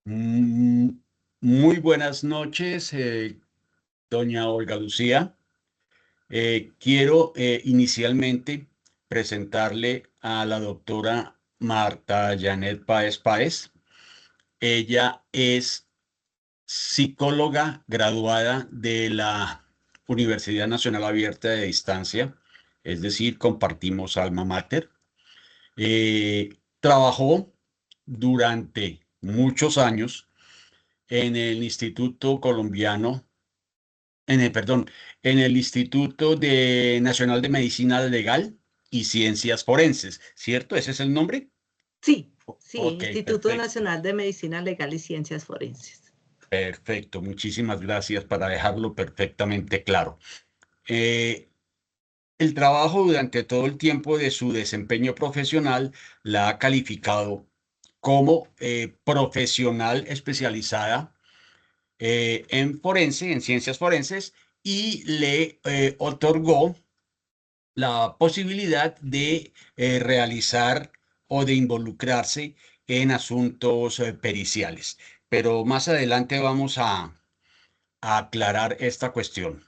Mm, Muy buenas noches, doña Olga Lucía. Quiero inicialmente presentarle a la doctora Marta Janet Páez Páez. Ella es psicóloga graduada de la Universidad Nacional Abierta de Distancia, es decir, compartimos alma mater. Trabajó durante muchos años en el Instituto Colombiano, perdón, en el Nacional de Medicina Legal y Ciencias Forenses, ¿cierto? ¿Ese es el nombre? Sí, sí, Ok, Instituto perfecto, Nacional de Medicina Legal y Ciencias Forenses. perfecto. Muchísimas gracias para dejarlo perfectamente claro. Eh, el trabajo durante todo el tiempo de su desempeño profesional la ha calificado como profesional especializada en ciencias forenses, y le otorgó la posibilidad de realizar o de involucrarse en asuntos periciales. Pero más adelante vamos a aclarar esta cuestión.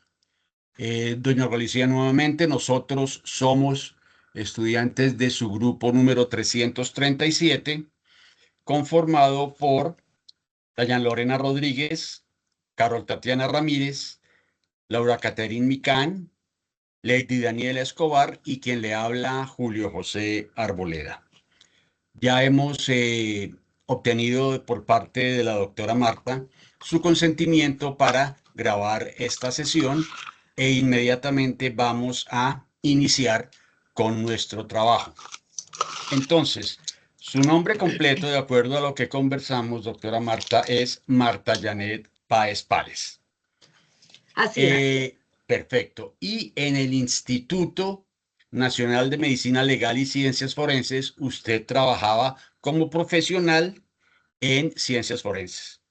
Doña Galicia, nuevamente nosotros somos estudiantes de su grupo número 337, conformado por Dayan Lorena Rodríguez, Carol Tatiana Ramírez, Laura Caterín Micán, Lady Daniela Escobar y quien le habla, Julio José Arboleda. Ya hemos obtenido por parte de la doctora Marta su consentimiento para grabar esta sesión e inmediatamente vamos a iniciar con nuestro trabajo. Entonces, su nombre completo, de acuerdo a lo que conversamos, doctora Marta, es Marta Janet Páez Páez. Así es. Perfecto. Y en el Instituto Nacional de Medicina Legal y Ciencias Forenses, usted trabajaba como profesional en ciencias forenses.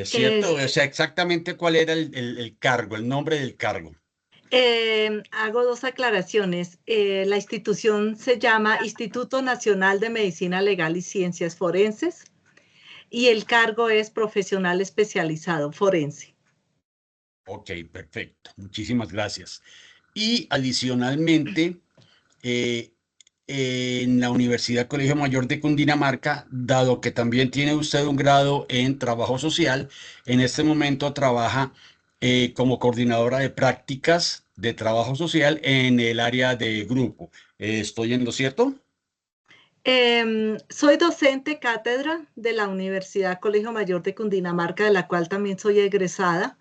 ¿Cierto? O Es, sea, exactamente cuál era el cargo, el nombre del cargo. hago dos aclaraciones. La institución se llama Instituto Nacional de Medicina Legal y Ciencias Forenses y el cargo es profesional especializado forense. Ok, perfecto. Muchísimas gracias. Y adicionalmente, eh, en la Universidad Colegio Mayor de Cundinamarca, dado que también tiene usted un grado en trabajo social, en este momento trabaja como coordinadora de prácticas de trabajo social en el área de grupo. ¿Estoy en lo cierto? Soy docente cátedra de la Universidad Colegio Mayor de Cundinamarca, de la cual también soy egresada,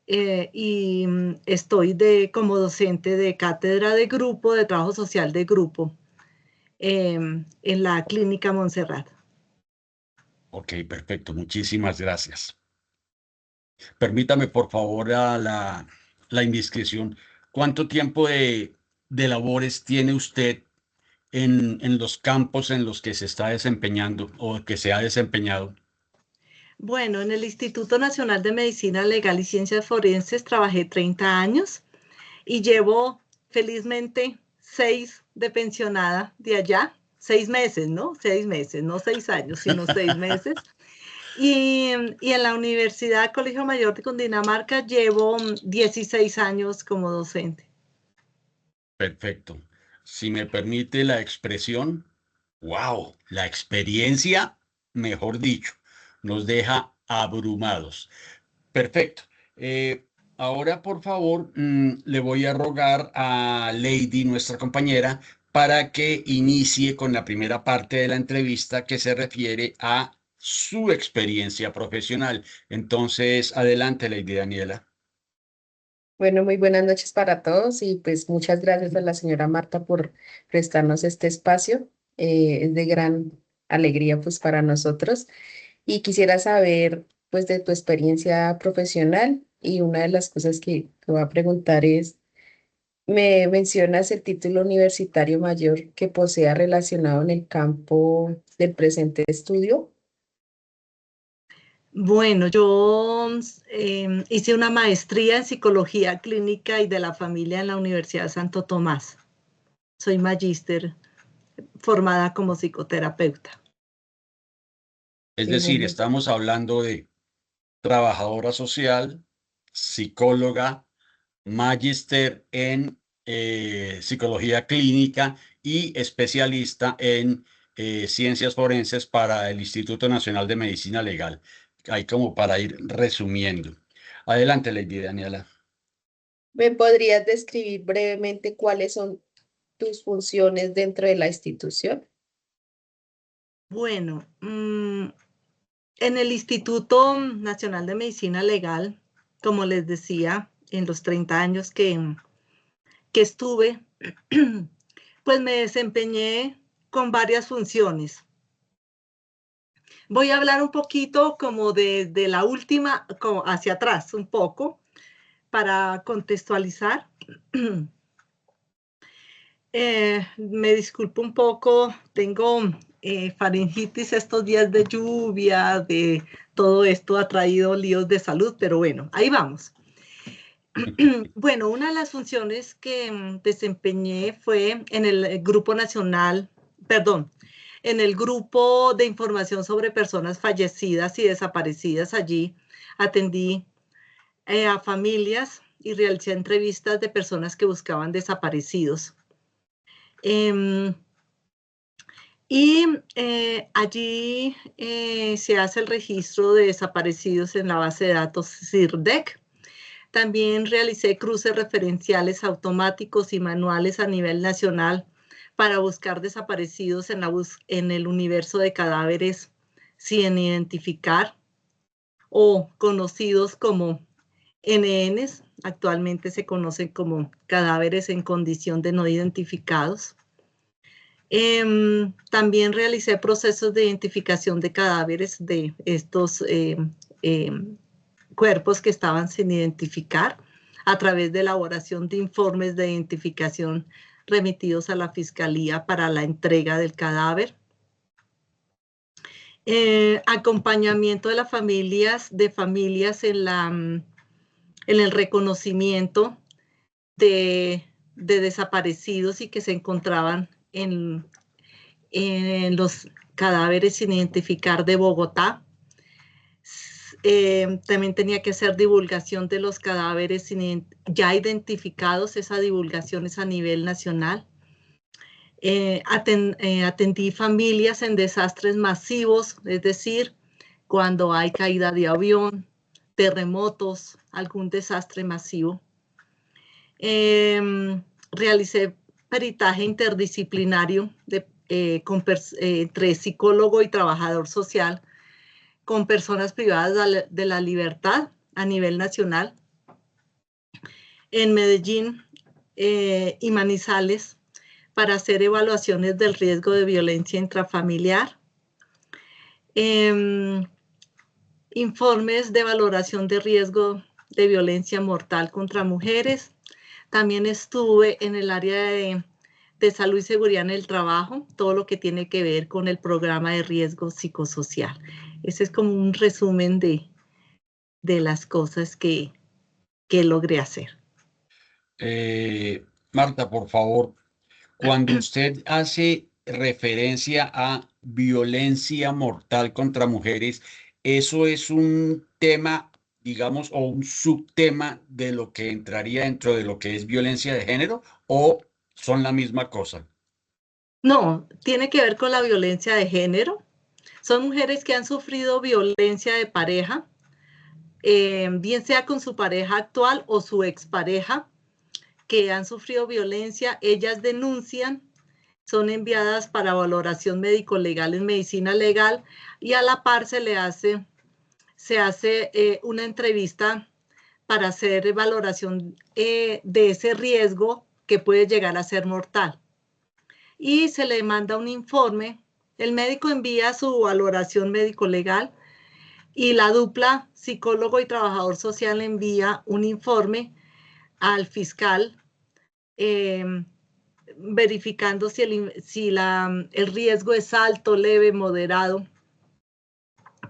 y estoy como docente de cátedra de grupo, de trabajo social de grupo, en la Clínica Montserrat. Ok, perfecto. Muchísimas gracias. Permítame, por favor, la indiscreción. ¿Cuánto tiempo de labores tiene usted en los campos en los que se está desempeñando o que se ha desempeñado? Bueno, en el Instituto Nacional de Medicina Legal y Ciencias Forenses trabajé 30 años y llevo felizmente 6 de pensionada de allá, 6 meses, ¿no? 6 meses, no 6 años, sino 6 meses. Y en la Universidad Colegio Mayor de Cundinamarca llevo 16 años como docente. Perfecto. Si me permite la expresión, wow, la experiencia, mejor dicho, nos deja abrumados. Perfecto. Eh, Ahora, por favor, le voy a rogar a Lady, nuestra compañera, para que inicie con la primera parte de la entrevista que se refiere a su experiencia profesional. Entonces, adelante, Lady Daniela. Bueno, muy buenas noches para todos y pues muchas gracias a la señora Marta por prestarnos este espacio. Es de gran alegría pues para nosotros y quisiera saber pues de tu experiencia profesional y una de las cosas que voy a preguntar es, ¿me mencionas el título universitario mayor que posea relacionado en el campo del presente estudio? Bueno, yo hice una maestría en psicología clínica y de la familia en la Universidad Santo Tomás. Soy magíster formada como psicoterapeuta. Es Sí, decir, estamos hablando de trabajadora social, psicóloga, magíster en psicología clínica y especialista en ciencias forenses para el Instituto Nacional de Medicina Legal. Ahí como para ir resumiendo. Adelante, Lady Daniela. ¿Me podrías describir brevemente cuáles son tus funciones dentro de la institución? Bueno, en el Instituto Nacional de Medicina Legal, como les decía, en los 30 años que estuve, pues me desempeñé con varias funciones. Voy a hablar un poquito como de la última, como hacia atrás un poco, para contextualizar. Me disculpo un poco, tengo faringitis estos días de lluvia, de todo esto ha traído líos de salud, pero bueno, ahí vamos. Bueno, una de las funciones que desempeñé fue en el Grupo Nacional, perdón, en el Grupo de Información sobre Personas Fallecidas y Desaparecidas. Allí atendí a familias y realicé entrevistas de personas que buscaban desaparecidos. Allí se hace el registro de desaparecidos en la base de datos CIRDEC. También realicé cruces referenciales automáticos y manuales a nivel nacional para buscar desaparecidos en el universo de cadáveres sin identificar o conocidos como NNs. Actualmente se conocen como cadáveres en condición de no identificados. También realicé procesos de identificación de cadáveres de estos cuerpos que estaban sin identificar a través de elaboración de informes de identificación remitidos a la Fiscalía para la entrega del cadáver. Acompañamiento de las familias en el reconocimiento de desaparecidos y que se encontraban en los cadáveres sin identificar de Bogotá. También tenía que hacer divulgación de los cadáveres ya identificados, esa divulgación es a nivel nacional. Atendí familias en desastres masivos, es decir, cuando hay caída de avión, terremotos, algún desastre masivo. Realicé peritaje interdisciplinario entre psicólogo y trabajador social con personas privadas de la libertad a nivel nacional. En Medellín y Manizales para hacer evaluaciones del riesgo de violencia intrafamiliar. Informes de valoración de riesgo de violencia mortal contra mujeres. También estuve en el área de salud y seguridad en el trabajo, todo lo que tiene que ver con el programa de riesgo psicosocial. Ese es como un resumen de las cosas que logré hacer. Marta, por favor, cuando usted hace referencia a violencia mortal contra mujeres, ¿eso es un tema, digamos, o un subtema de lo que entraría dentro de lo que es violencia de género o son la misma cosa? No, tiene que ver con la violencia de género. Son mujeres que han sufrido violencia de pareja, bien sea con su pareja actual o su expareja, que han sufrido violencia. Ellas denuncian, son enviadas para valoración médico-legal en medicina legal y a la par se hace una entrevista para hacer valoración de ese riesgo que puede llegar a ser mortal. Y se le manda un informe, el médico envía su valoración médico-legal y la dupla psicólogo y trabajador social envía un informe al fiscal verificando si el riesgo es alto, leve, moderado,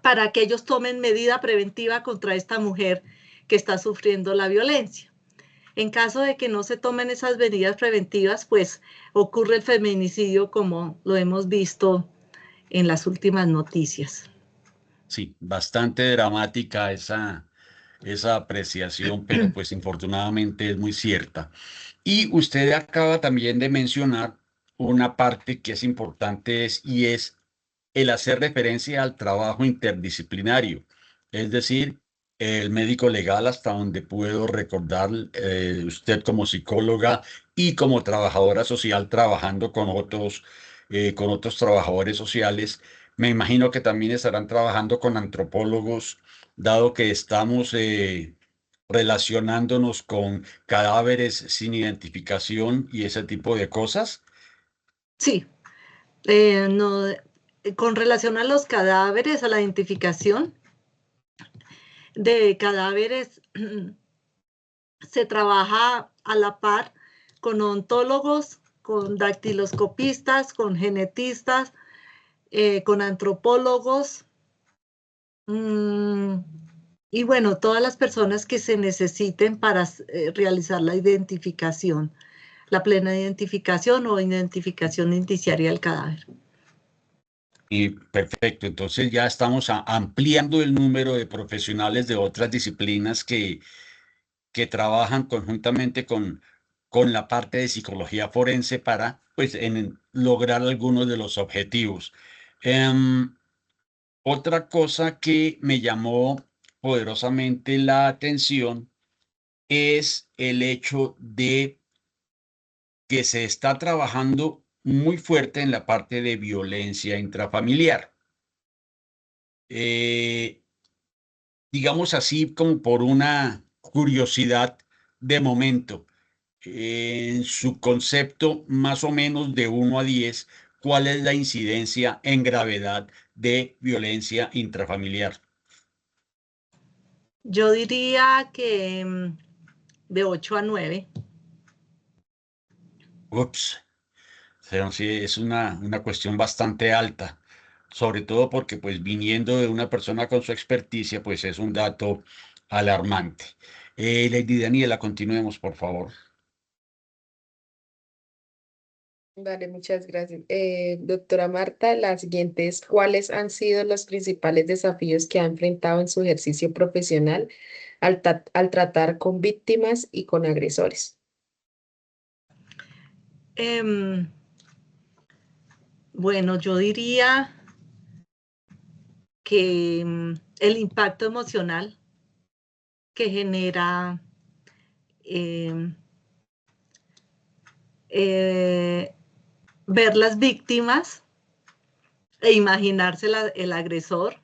para que ellos tomen medida preventiva contra esta mujer que está sufriendo la violencia. En caso de que no se tomen esas medidas preventivas, pues ocurre el feminicidio como lo hemos visto en las últimas noticias. Sí, bastante dramática esa apreciación, pero pues infortunadamente es muy cierta. Y usted acaba también de mencionar una parte que es importante y es el hacer referencia al trabajo interdisciplinario, es decir, el médico legal, hasta donde puedo recordar, usted como psicóloga y como trabajadora social trabajando con otros trabajadores sociales, me imagino que también estarán trabajando con antropólogos, dado que estamos relacionándonos con cadáveres sin identificación y ese tipo de cosas. Sí, no, con relación a los cadáveres, a la identificación de cadáveres, se trabaja a la par con ontólogos, con dactiloscopistas, con genetistas, con antropólogos, y bueno, todas las personas que se necesiten para realizar la identificación, la plena identificación o identificación indiciaria del cadáver. Y perfecto, entonces ya estamos ampliando el número de profesionales de otras disciplinas que trabajan conjuntamente con la parte de psicología forense para pues, lograr algunos de los objetivos. Otra cosa que me llamó poderosamente la atención es el hecho de que se está trabajando muy fuerte en la parte de violencia intrafamiliar. Eh, digamos así, como por una curiosidad de momento, en su concepto más o menos de 1 a 10, ¿cuál es la incidencia en gravedad de violencia intrafamiliar? Yo diría que de 8 a 9. Ups, pero sí, es una cuestión bastante alta, sobre todo porque pues viniendo de una persona con su experticia, pues es un dato alarmante. Lady Daniela, continuemos, por favor. Vale, muchas gracias. Doctora Marta, la siguiente es, ¿cuáles han sido los principales desafíos que ha enfrentado en su ejercicio profesional al tratar con víctimas y con agresores? Bueno, yo diría que el impacto emocional que genera ver las víctimas e imaginarse el agresor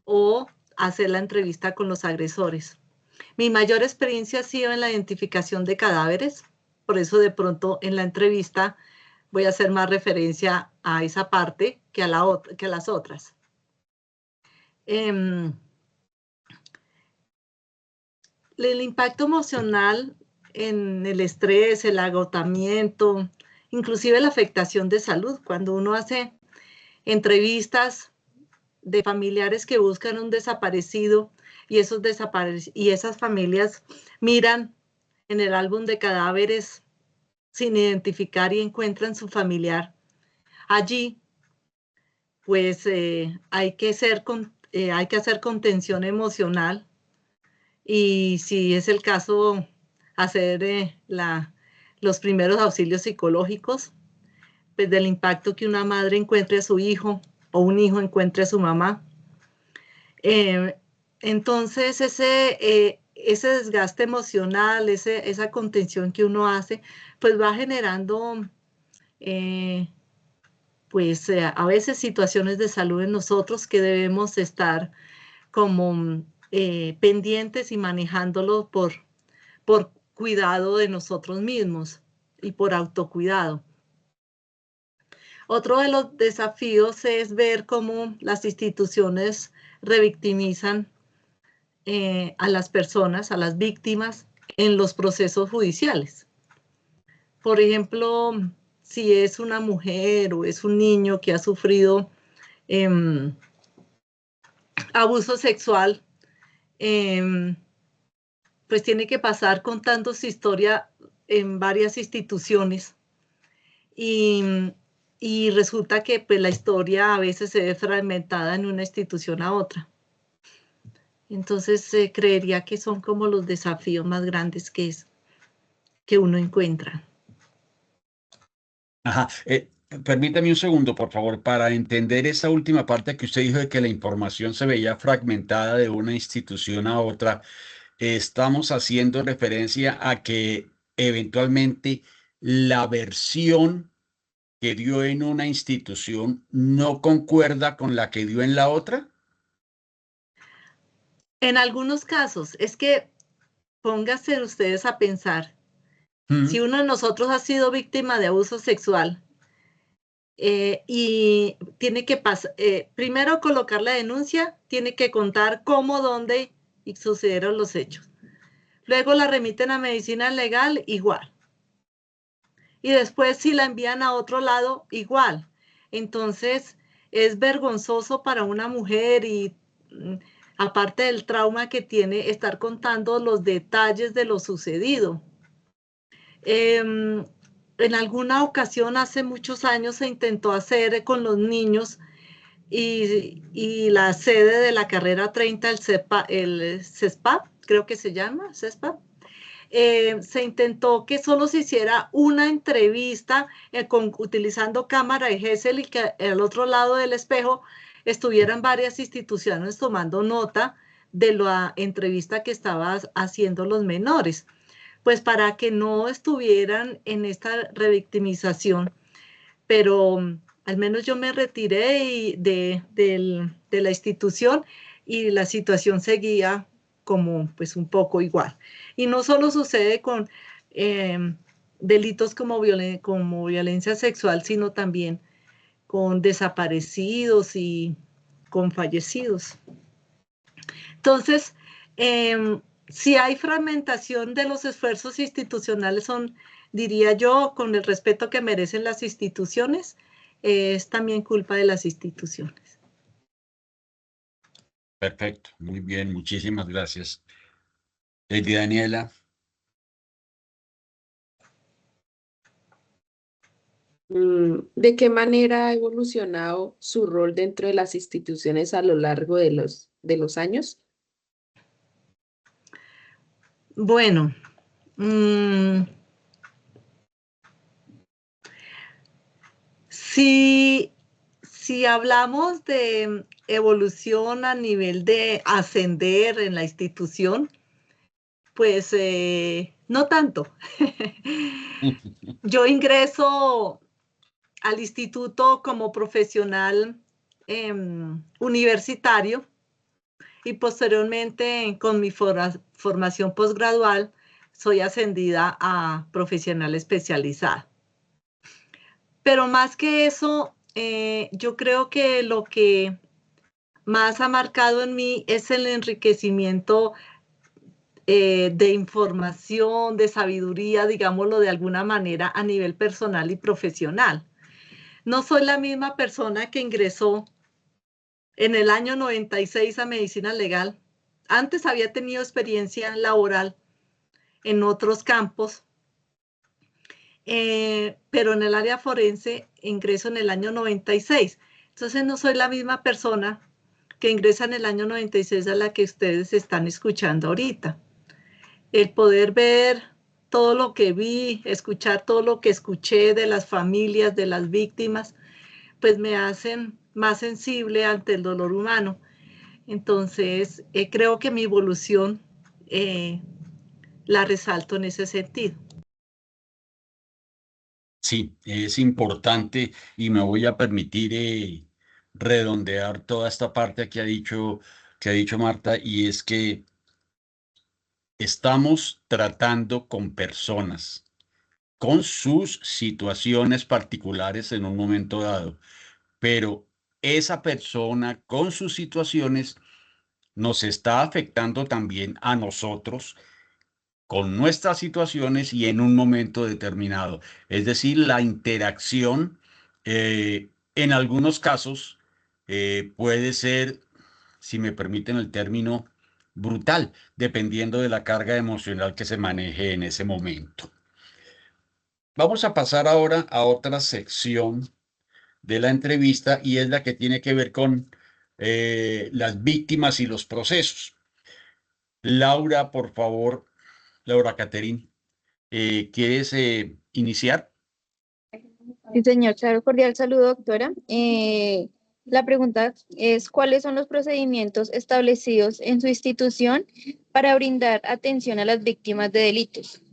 o hacer la entrevista con los agresores. Mi mayor experiencia ha sido en la identificación de cadáveres, por eso de pronto en la entrevista voy a hacer más referencia a esa parte que a las otras. El impacto emocional en el estrés, el agotamiento, inclusive la afectación de salud. Cuando uno hace entrevistas de familiares que buscan un desaparecido y esas familias miran en el álbum de cadáveres sin identificar y encuentran su familiar allí, pues hay que hacer contención emocional y si es el caso, hacer los primeros auxilios psicológicos, pues del impacto que una madre encuentre a su hijo o un hijo encuentre a su mamá. Entonces, ese desgaste emocional, esa contención que uno hace, pues va generando, pues a veces situaciones de salud en nosotros que debemos estar como pendientes y manejándolo por cuidado de nosotros mismos y por autocuidado. Otro de los desafíos es ver cómo las instituciones revictimizan a las personas, a las víctimas, en los procesos judiciales. Por ejemplo, si es una mujer o es un niño que ha sufrido abuso sexual, pues tiene que pasar contando su historia en varias instituciones y y resulta que pues, la historia a veces se ve fragmentada en una institución a otra. Entonces, creería que son como los desafíos más grandes que uno encuentra. Ajá. Permítame un segundo, por favor, para entender esa última parte que usted dijo de que la información se veía fragmentada de una institución a otra. Estamos haciendo referencia a que eventualmente la versión que dio en una institución no concuerda con la que dio en la otra. En algunos casos, es que pónganse ustedes a pensar, si Mm. uno de nosotros ha sido víctima de abuso sexual y tiene que primero colocar la denuncia, tiene que contar cómo, dónde y sucedieron los hechos. Luego la remiten a medicina legal, igual. Y después si la envían a otro lado, igual. Entonces, es vergonzoso para una mujer y aparte del trauma que tiene, estar contando los detalles de lo sucedido. En alguna ocasión, hace muchos años, se intentó hacer con los niños y la sede de la carrera 30, el CESPAP, creo que se llama, CESPAP, se intentó que solo se hiciera una entrevista utilizando cámara de Gesell y que al otro lado del espejo estuvieran varias instituciones tomando nota de la entrevista que estaban haciendo los menores, pues para que no estuvieran en esta revictimización, pero al menos yo me retiré de la institución y la situación seguía como pues un poco igual. Y no solo sucede con delitos como violencia sexual, sino también con desaparecidos y con fallecidos. Entonces, si hay fragmentación de los esfuerzos institucionales, diría yo, con el respeto que merecen las instituciones, es también culpa de las instituciones. Perfecto, muy bien, muchísimas gracias. Lady Daniela. ¿De qué manera ha evolucionado su rol dentro de las instituciones a lo largo de los años? Bueno, si hablamos de evolución a nivel de ascender en la institución, pues no tanto. Yo ingreso al instituto como profesional universitario y posteriormente con mi formación posgradual soy ascendida a profesional especializada. Pero más que eso, yo creo que lo que más ha marcado en mí es el enriquecimiento de información, de sabiduría, digámoslo de alguna manera, a nivel personal y profesional. No soy la misma persona que ingresó en el año 96 a medicina legal. Antes había tenido experiencia laboral en otros campos, pero en el área forense ingreso en el año 96. Entonces no soy la misma persona que ingresa en el año 96 a la que ustedes están escuchando ahorita. El poder ver todo lo que vi, escuchar todo lo que escuché de las familias, de las víctimas, pues me hacen más sensible ante el dolor humano. Entonces, creo que mi evolución la resalto en ese sentido. Sí, es importante y me voy a permitir redondear toda esta parte que ha dicho Marta, y es que estamos tratando con personas, con sus situaciones particulares en un momento dado, pero esa persona con sus situaciones nos está afectando también a nosotros con nuestras situaciones y en un momento determinado. Es decir, la interacción en algunos casos puede ser, si me permiten el término, brutal, dependiendo de la carga emocional que se maneje en ese momento. Vamos a pasar ahora a otra sección de la entrevista y es la que tiene que ver con las víctimas y los procesos. Laura, por favor, Laura Caterín, ¿quieres iniciar? Sí, señor. Claro, cordial saludo, doctora. La pregunta es, ¿cuáles son los procedimientos establecidos en su institución para brindar atención a las víctimas de delitos?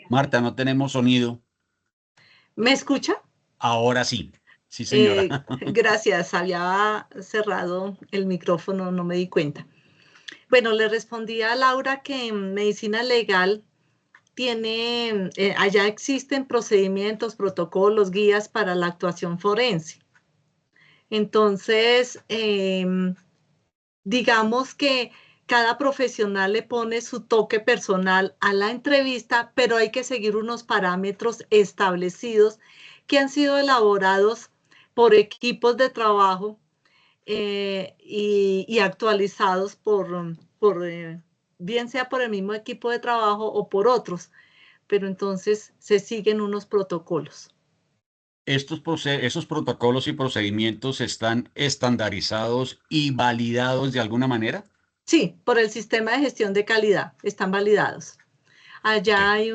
Marta, no tenemos sonido. ¿Me escucha? Ahora sí. Sí, señora. Gracias, había cerrado el micrófono, no me di cuenta. Bueno, le respondí a Laura que en medicina legal allá existen procedimientos, protocolos, guías para la actuación forense. Entonces, digamos que cada profesional le pone su toque personal a la entrevista, pero hay que seguir unos parámetros establecidos que han sido elaborados por equipos de trabajo y actualizados bien sea por el mismo equipo de trabajo o por otros, pero entonces se siguen unos protocolos. Esos protocolos y procedimientos están estandarizados y validados de alguna manera. Sí, por el sistema de gestión de calidad, están validados. Allá Ok. hay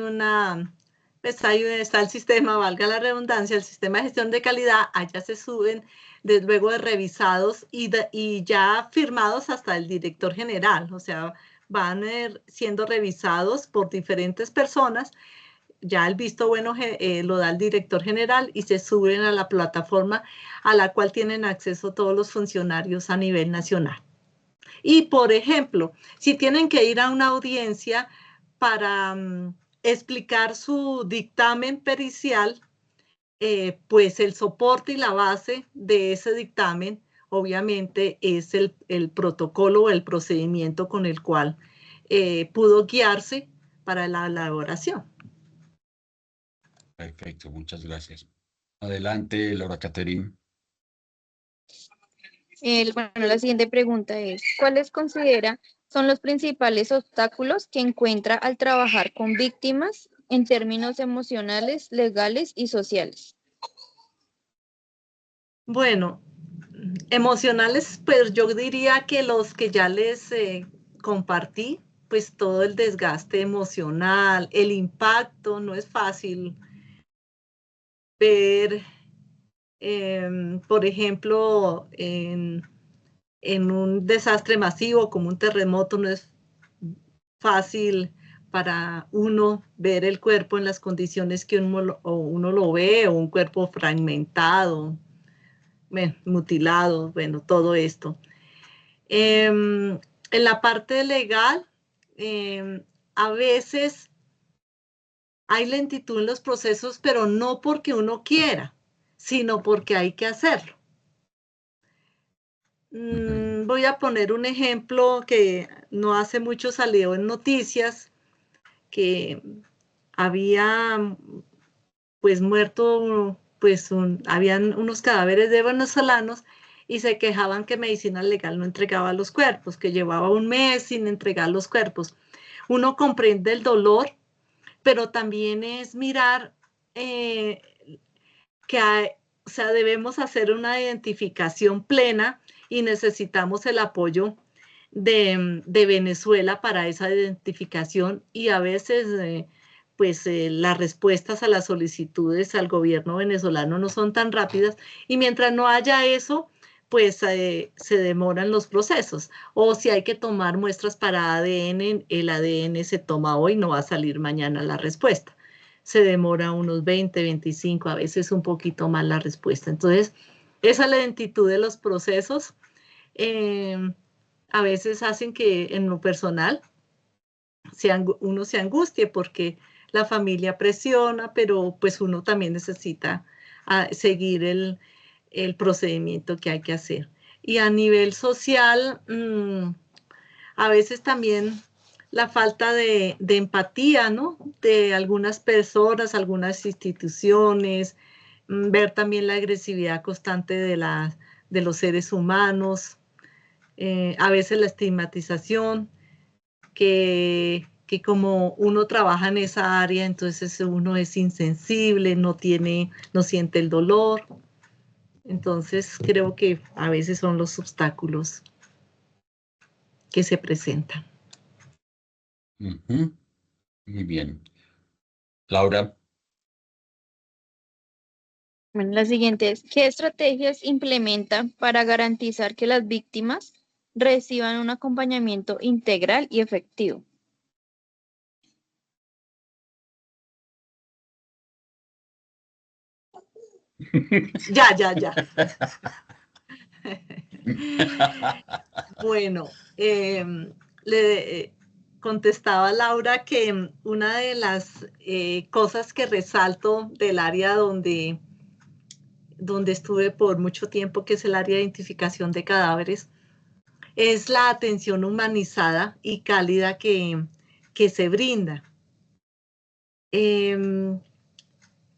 pues está el sistema, valga la redundancia, el sistema de gestión de calidad, allá se suben luego de revisados y ya firmados hasta el director general, o sea, van siendo revisados por diferentes personas, ya el visto bueno lo da el director general y se suben a la plataforma a la cual tienen acceso todos los funcionarios a nivel nacional. Y, por ejemplo, si tienen que ir a una audiencia para explicar su dictamen pericial, pues el soporte y la base de ese dictamen, obviamente, es el protocolo o el procedimiento con el cual pudo guiarse para la elaboración. Perfecto, muchas gracias. Adelante, Laura Caterín. Bueno, la siguiente pregunta es, ¿cuáles considera son los principales obstáculos que encuentra al trabajar con víctimas en términos emocionales, legales y sociales? Bueno, emocionales, pues yo diría que los que ya les compartí, pues todo el desgaste emocional, el impacto, no es fácil ver, por ejemplo, en un desastre masivo como un terremoto, no es fácil para uno ver el cuerpo en las condiciones que uno lo ve, o un cuerpo fragmentado, mutilado, bueno, todo esto. En la parte legal, a veces hay lentitud en los procesos, pero no porque uno quiera, sino porque hay que hacerlo. Voy a poner un ejemplo que no hace mucho salió en noticias, que había pues muerto, pues habían unos cadáveres de venezolanos y se quejaban que medicina legal no entregaba los cuerpos, que llevaba un mes sin entregar los cuerpos. Uno comprende el dolor, pero también es mirar o sea, debemos hacer una identificación plena y necesitamos el apoyo de Venezuela para esa identificación y a veces pues las respuestas a las solicitudes al gobierno venezolano no son tan rápidas y mientras no haya eso, pues se demoran los procesos. O si hay que tomar muestras para ADN, el ADN se toma hoy, no va a salir mañana la respuesta. Se demora unos 20, 25, a veces un poquito más la respuesta. Entonces, esa lentitud de los procesos a veces hacen que en lo personal uno se angustie porque la familia presiona, pero pues uno también necesita seguir el procedimiento que hay que hacer. Y a nivel social, a veces también la falta de empatía, ¿no? De algunas personas, algunas instituciones, ver también la agresividad constante de los seres humanos, a veces la estigmatización, que como uno trabaja en esa área, entonces uno es insensible, no siente el dolor. Entonces creo que a veces son los obstáculos que se presentan. Ujú. Muy bien. Laura. Bueno, la siguiente es, ¿qué estrategias implementa para garantizar que las víctimas reciban un acompañamiento integral y efectivo? Ya. Bueno, le contestaba Laura que una de las cosas que resalto del área donde estuve por mucho tiempo, que es el área de identificación de cadáveres, es la atención humanizada y cálida que se brinda.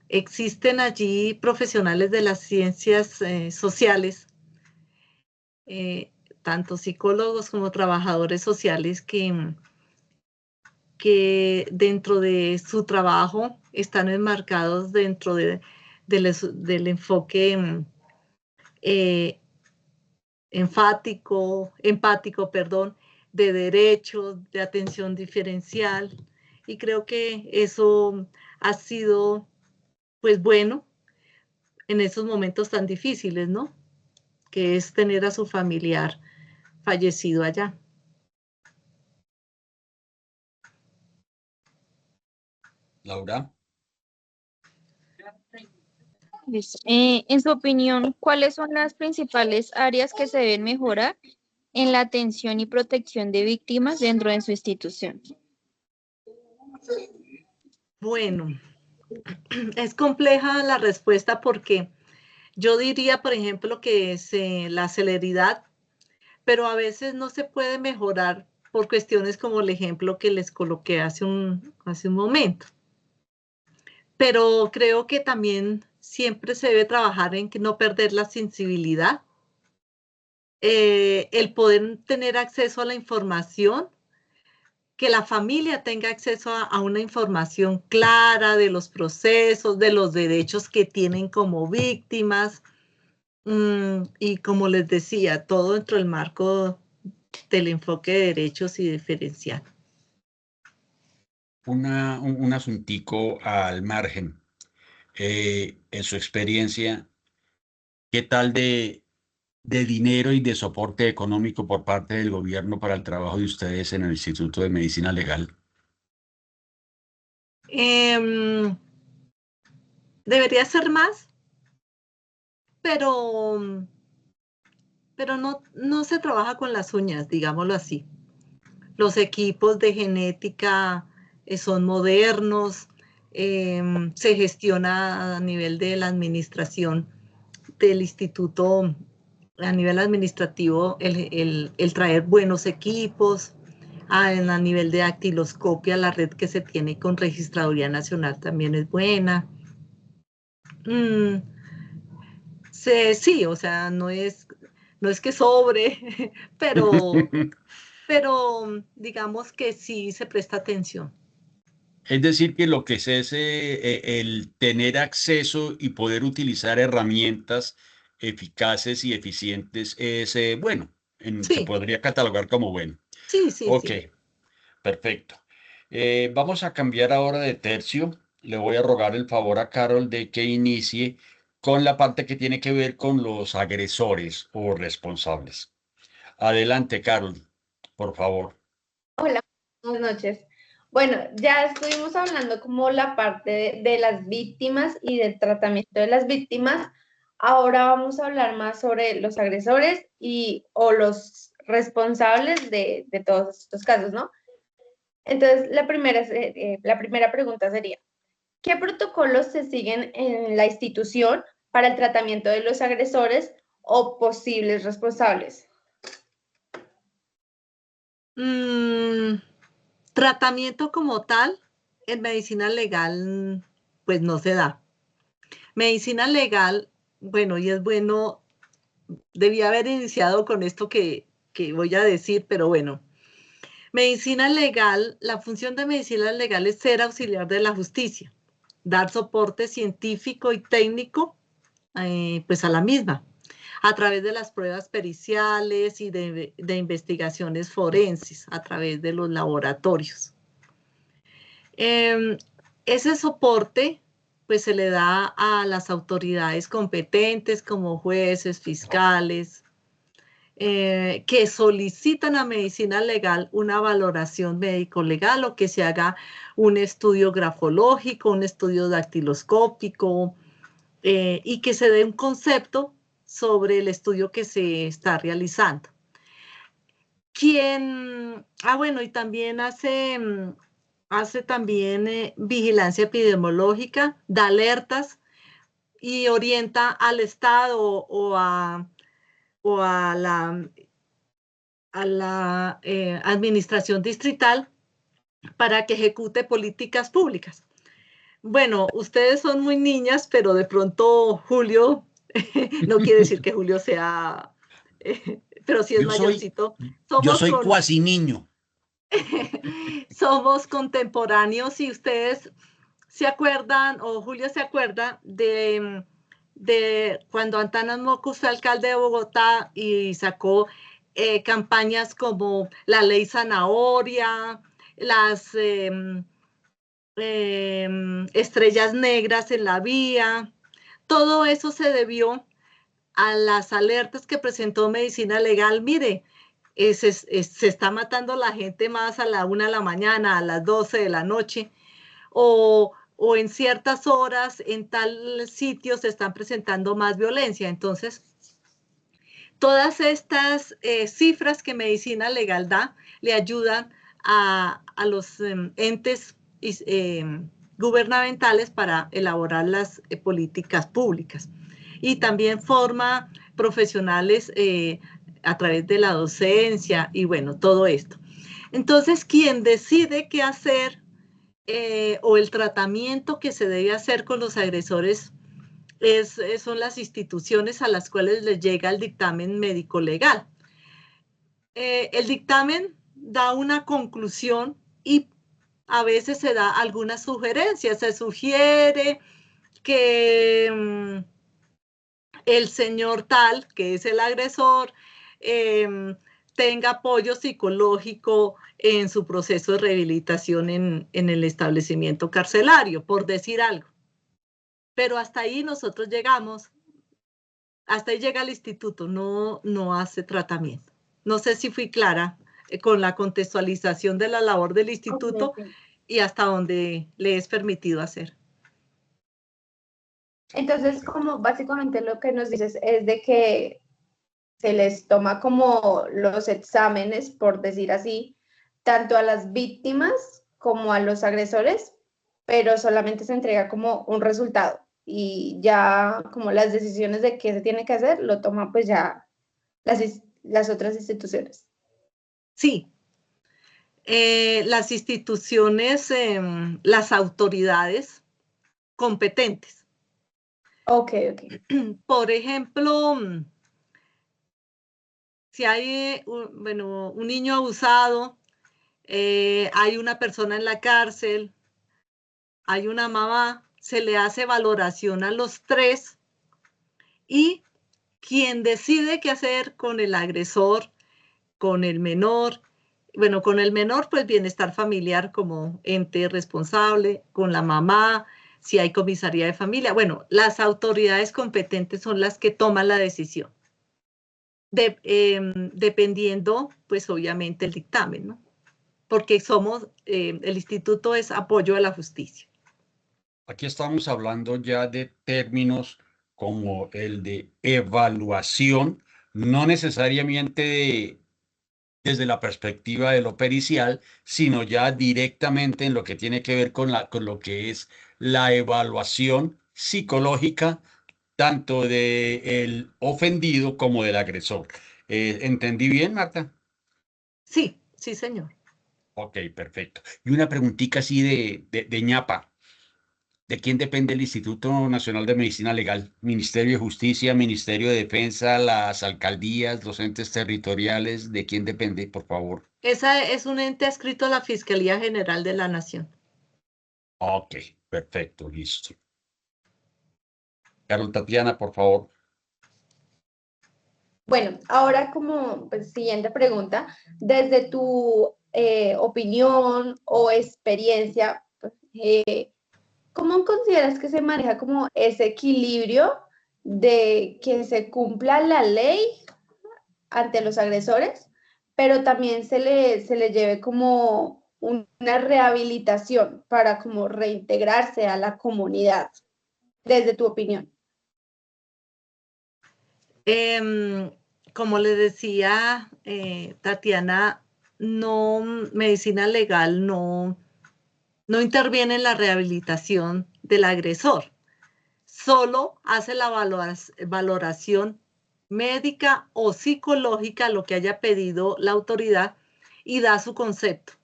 Existen allí profesionales de las ciencias sociales, tanto psicólogos como trabajadores sociales que dentro de su trabajo están enmarcados dentro del enfoque empático, de derechos, de atención diferencial. Y creo que eso ha sido, pues bueno, en esos momentos tan difíciles, ¿no? Que es tener a su familiar fallecido allá. Laura. Listo. En su opinión, ¿cuáles son las principales áreas que se deben mejorar en la atención y protección de víctimas dentro de su institución? Bueno, es compleja la respuesta porque yo diría, por ejemplo, que es la celeridad, pero a veces no se puede mejorar por cuestiones como el ejemplo que les coloqué hace un momento. Pero creo que también siempre se debe trabajar en que no perder la sensibilidad, el poder tener acceso a la información, que la familia tenga acceso a una información clara de los procesos, de los derechos que tienen como víctimas, y como les decía, todo dentro del marco del enfoque de derechos y diferencial. Un asuntico al margen. En su experiencia, ¿qué tal de dinero y de soporte económico por parte del gobierno para el trabajo de ustedes en el Instituto de Medicina Legal? Debería ser más, pero no se trabaja con las uñas, digámoslo así. Los equipos de genética son modernos, se gestiona a nivel de la administración del instituto, a nivel administrativo, el traer buenos equipos, a nivel de dactiloscopia, la red que se tiene con Registraduría Nacional también es buena. Sí, o sea, no es que sobre, pero digamos que sí se presta atención. Es decir, que lo que es el tener acceso y poder utilizar herramientas eficaces y eficientes es bueno, se Sí, podría catalogar como bueno. Ok, sí. perfecto. Vamos a cambiar ahora de tercio. Le voy a rogar el favor a Carol de que inicie con la parte que tiene que ver con los agresores o responsables. Adelante, Carol, por favor. Hola, buenas noches. Bueno, ya estuvimos hablando como la parte de las víctimas y del tratamiento de las víctimas. Ahora vamos a hablar más sobre los agresores o los responsables de todos estos casos, ¿no? Entonces, la primera pregunta sería, ¿qué protocolos se siguen en la institución para el tratamiento de los agresores o posibles responsables? Tratamiento como tal, en medicina legal, pues no se da. Medicina legal, bueno, y es bueno, debía haber iniciado con esto que voy a decir, pero bueno, Medicina legal, la función de medicina legal es ser auxiliar de la justicia, dar soporte científico y técnico pues a la misma, a través de las pruebas periciales y de investigaciones forenses, a través de los laboratorios. Ese soporte pues se le da a las autoridades competentes como jueces, fiscales, que solicitan a medicina legal una valoración médico-legal o que se haga un estudio grafológico, un estudio dactiloscópico y que se dé un concepto sobre el estudio que se está realizando. Bueno, y también hace también vigilancia epidemiológica, da alertas y orienta al Estado o a la administración distrital para que ejecute políticas públicas. Bueno, ustedes son muy niñas, pero de pronto Julio, no quiere decir que Julio sea, pero sí es mayorcito. Yo soy cuasi niño. Somos contemporáneos y ustedes se acuerdan, o Julio se acuerda de cuando Antanas Mockus fue alcalde de Bogotá y sacó campañas como la ley zanahoria, las estrellas negras en la vía. Todo eso se debió a las alertas que presentó Medicina Legal. Mire, se está matando la gente más a la 1 de la mañana, a las 12 de la noche, o en ciertas horas en tal sitio se están presentando más violencia. Entonces, todas estas cifras que Medicina Legal da le ayudan a los entes gubernamentales para elaborar las políticas públicas. Y también forma profesionales a través de la docencia y bueno, todo esto. Entonces, quien decide qué hacer o el tratamiento que se debe hacer con los agresores son las instituciones a las cuales les llega el dictamen médico legal. El dictamen da una conclusión y a veces se da algunas sugerencias. Se sugiere que el señor tal, que es el agresor, tenga apoyo psicológico en su proceso de rehabilitación en el establecimiento carcelario, por decir algo. Pero hasta ahí nosotros llegamos, hasta ahí llega el instituto, no hace tratamiento. No sé si fui clara con la contextualización de la labor del instituto y hasta donde le es permitido hacer. Entonces, como básicamente lo que nos dices es de que se les toma como los exámenes, por decir así, tanto a las víctimas como a los agresores, pero solamente se entrega como un resultado y ya como las decisiones de qué se tiene que hacer lo toman pues ya las otras instituciones. Sí, las instituciones, las autoridades competentes. Ok. Por ejemplo, si hay un niño abusado, hay una persona en la cárcel, hay una mamá, se le hace valoración a los tres y quien decide qué hacer con el agresor, con el menor, bueno, con el menor, pues bienestar familiar como ente responsable, con la mamá, si hay comisaría de familia. Bueno, las autoridades competentes son las que toman la decisión, dependiendo, pues obviamente, el dictamen, ¿no? Porque el instituto es apoyo a la justicia. Aquí estamos hablando ya de términos como el de evaluación, no necesariamente desde la perspectiva de lo pericial, sino ya directamente en lo que tiene que ver con lo que es la evaluación psicológica, tanto del ofendido como del agresor. ¿Entendí bien, Marta? Sí, sí, señor. Ok, perfecto. Y una preguntita así de ñapa. ¿De quién depende el Instituto Nacional de Medicina Legal? Ministerio de Justicia, Ministerio de Defensa, las alcaldías, los entes territoriales. ¿De quién depende, por favor? Esa es un ente adscrito a la Fiscalía General de la Nación. Ok, perfecto, listo. Carol Tatiana, por favor. Bueno, ahora como pues, siguiente pregunta, desde tu opinión o experiencia, pues, ¿cómo consideras que se maneja como ese equilibrio de que se cumpla la ley ante los agresores, pero también se le lleve como una rehabilitación para como reintegrarse a la comunidad, desde tu opinión? Como le decía Tatiana, no, medicina legal no interviene en la rehabilitación del agresor, solo hace la valoración médica o psicológica, lo que haya pedido la autoridad, y da su concepto.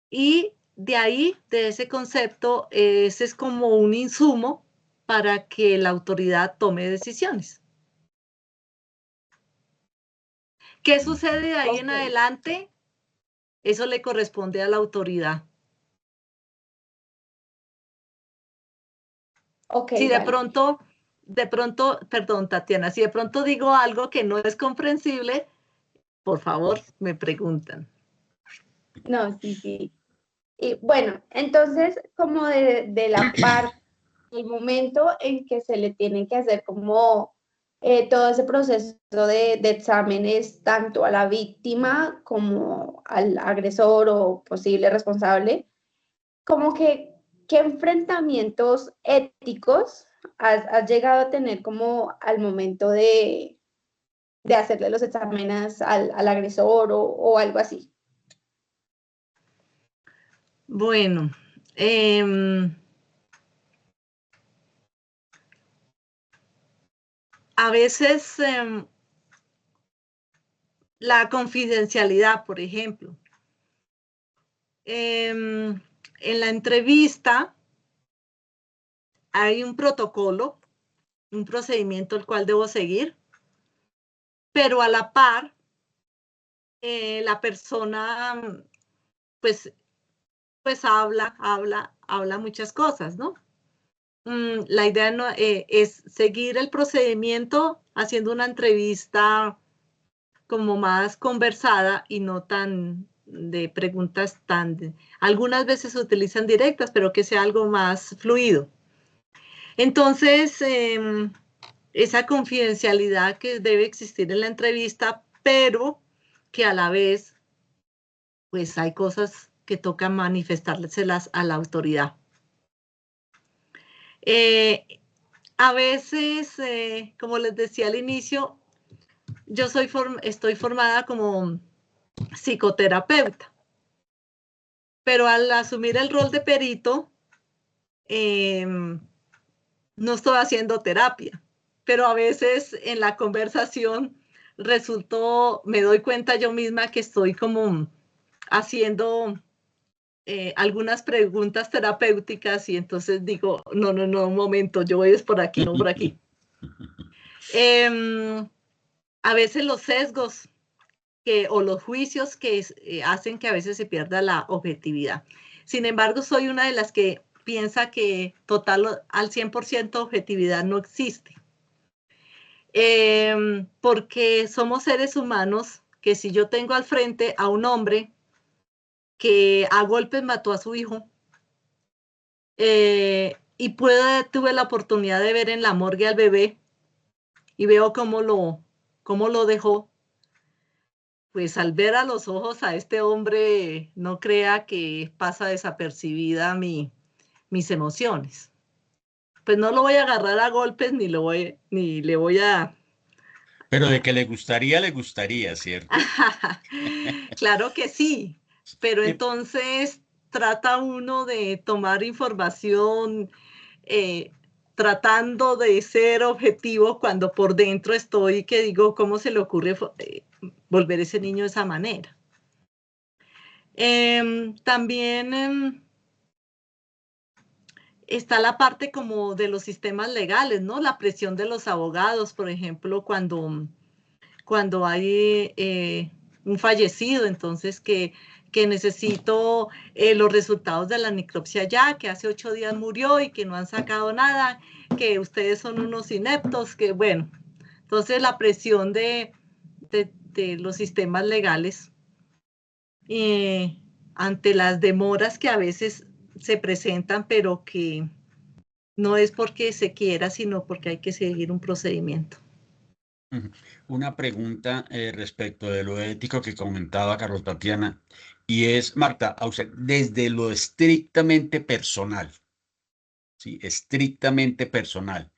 Y de ahí, de ese concepto, ese es como un insumo para que la autoridad tome decisiones. ¿Qué sucede de ahí en adelante? Eso le corresponde a la autoridad. Ok, Si de vale. pronto, perdón, Tatiana, si de pronto digo algo que no es comprensible, por favor, me preguntan. No, sí, sí. Y bueno, entonces, como de la parte, el momento en que se le tiene que hacer como todo ese proceso de exámenes, tanto a la víctima como al agresor o posible responsable, como que, ¿qué enfrentamientos éticos has llegado a tener como al momento de hacerle los exámenes al agresor o algo así? Bueno, a veces la confidencialidad, por ejemplo. En la entrevista hay un protocolo, un procedimiento el cual debo seguir, pero a la par, la persona pues habla muchas cosas, ¿no? La idea no, es seguir el procedimiento haciendo una entrevista como más conversada y no tan de preguntas algunas veces se utilizan directas, pero que sea algo más fluido. Entonces, esa confidencialidad que debe existir en la entrevista, pero que a la vez, pues hay cosas que toca manifestárselas a la autoridad. A veces, como les decía al inicio, yo estoy formada como psicoterapeuta, pero al asumir el rol de perito, no estoy haciendo terapia, pero a veces en la conversación me doy cuenta yo misma que estoy como haciendo algunas preguntas terapéuticas y entonces digo, no, un momento, yo voy es por aquí, no por aquí. A veces los sesgos o los juicios que hacen que a veces se pierda la objetividad. Sin embargo, soy una de las que piensa que total al 100% objetividad no existe. Porque somos seres humanos que si yo tengo al frente a un hombre que a golpes mató a su hijo y tuve la oportunidad de ver en la morgue al bebé y veo cómo lo dejó, pues al ver a los ojos a este hombre, no crea que pasa desapercibida mis emociones. Pues no lo voy a agarrar a golpes ni le voy a... Pero de que le gustaría, ¿cierto? Claro que sí, pero entonces trata uno de tomar información tratando de ser objetivo cuando por dentro estoy que digo, ¿cómo se le ocurre volver ese niño de esa manera? También está la parte como de los sistemas legales, ¿no? La presión de los abogados, por ejemplo, cuando hay un fallecido, entonces que necesito los resultados de la necropsia ya, que hace 8 días murió y que no han sacado nada, que ustedes son unos ineptos, que bueno, entonces la presión de los sistemas legales ante las demoras que a veces se presentan, pero que no es porque se quiera, sino porque hay que seguir un procedimiento. Una pregunta respecto de lo ético que comentaba Carlos Tatiana, y es, Marta, a usted, desde lo estrictamente personal, ¿sí? Estrictamente personal.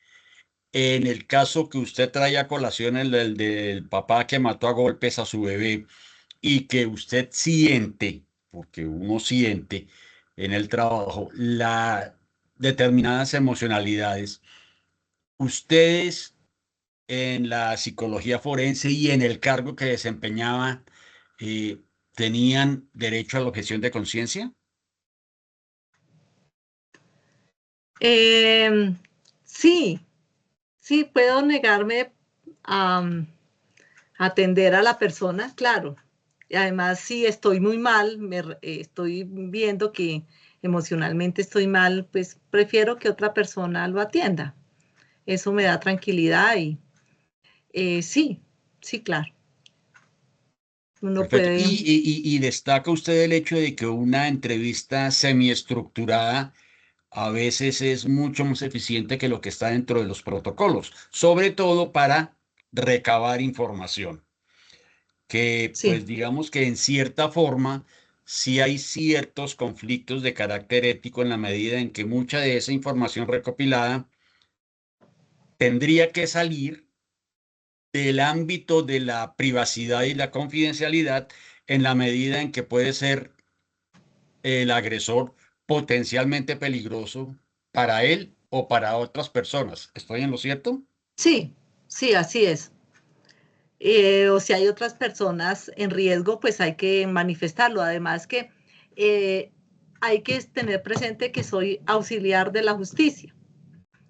En el caso que usted trae a colación, el del papá que mató a golpes a su bebé, y que usted siente, porque uno siente en el trabajo, las determinadas emocionalidades, ustedes en la psicología forense y en el cargo que desempeñaba, ¿tenían derecho a la objeción de conciencia? Sí, sí, puedo negarme a atender a la persona, claro. Y además, si estoy muy mal, estoy viendo que emocionalmente estoy mal, pues prefiero que otra persona lo atienda. Eso me da tranquilidad y sí, sí, claro. Uno Perfecto. puede. Y destaca usted el hecho de que una entrevista semiestructurada a veces es mucho más eficiente que lo que está dentro de los protocolos, sobre todo para recabar información, que pues Sí, digamos que en cierta forma sí hay ciertos conflictos de carácter ético en la medida en que mucha de esa información recopilada tendría que salir del ámbito de la privacidad y la confidencialidad en la medida en que puede ser el agresor potencialmente peligroso para él o para otras personas. ¿Estoy en lo cierto? sí, sí, así es. O si hay otras personas en riesgo, pues hay que manifestarlo. Además que hay que tener presente que soy auxiliar de la justicia.